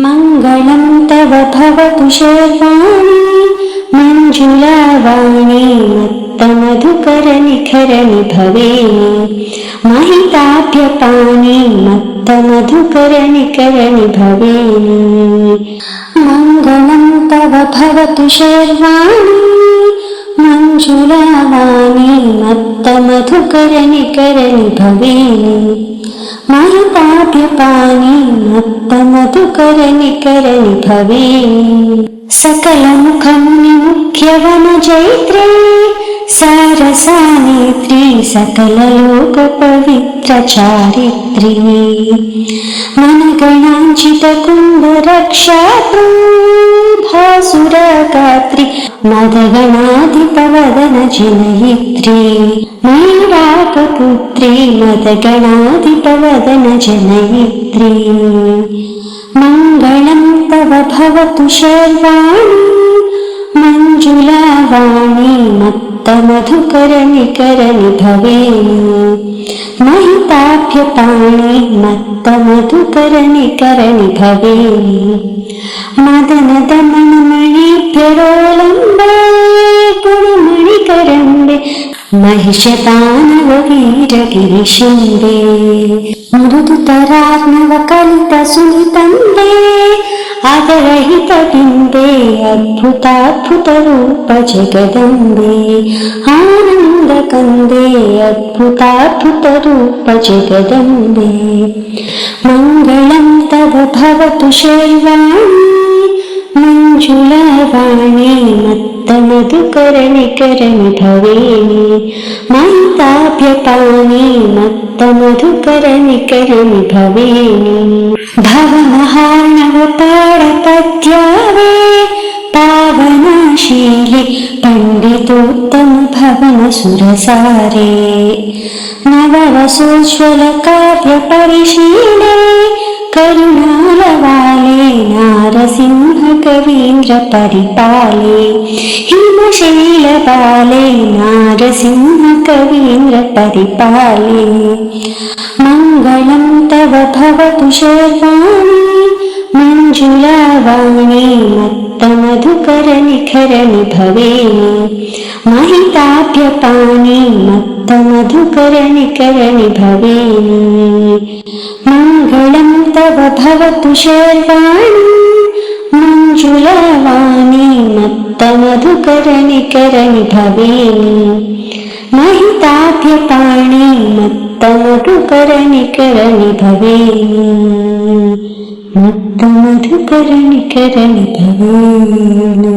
मङ्गलं तव भवतु शर्वाणि मञ्जुलावाणी मत्तमधुकरनिखरनि भवेनि महिताभ्यपानि मत्तमधुकरनिखरनि भवेनि। मङ्गलं तव भवतु शर्वाणि मञ्जुलावाणी मत्तमधुकरनिखरनि भवेनि महिताभ्यपानि मत्तमधुकरनिखरनि भवेनि। सकलमुखं निमुख्यवनजैत्रे सारसानेत्री सकललोकपवित्रचारित्री मनगणाञ्चितकुम्भरक्षात्री भासुरगात्री मदगणाधिपवदनजनयित्री मैराकपुत्री मदगणाधिपवदनजनयित्री। मङ्गलं तव भवतु शर्वाणि मञ्जुलावाणी मत्तमधुकरनिखरनि भवेनि महिताभ्यपानि मत्तमधुकरनिखरनि भवेनि। मदनदमनमणिभ्यरोलम्बे गुणमणिकरम्बे महिषदानववीरगिरिशुम्बे मृदुतरार्णवकलितसुनितम्बे आदरहितबिम्बे अद्भुताद्भुतरूप जगदम्बे आनन्दकन्दे अद्भुताद्भुतरूप जगदम्बे। मङ्गलं तव भवतु शर्वाणि मञ्जुलावाणी मत्तमधुकरनिखरनि भवेनि महिताभ्यपानि मत्तमधुकरनिखरनि भवेनि। भवनहार्णवताडपद्यावे पावनशीले पण्डितोत्तम भवनसुरसारे नववसोज्ज्वलकाव्यपरिशीले करुणालवाले नारसिंहकवीन्द्रपरिपाले हिमशैलबाले नारसिंहकवीन्द्रपरिपाले। मङ्गलं तव भवतु शर्वाणि मञ्जुलावाणी मत्तमधुकरनिखरनि भवेनि महिताभ्यपानि मत्तमधुकरनिखरनि भवेनि। मङ्गलं तव भवतु शर्वाणि मञ्जुलावाणी मत्तमधुकरनिखरनि भवेनि महिताभ्यपानि मत्तमधुकरनिखरनि भवेनि मत्तमधुकरनिखरनि भवेनि।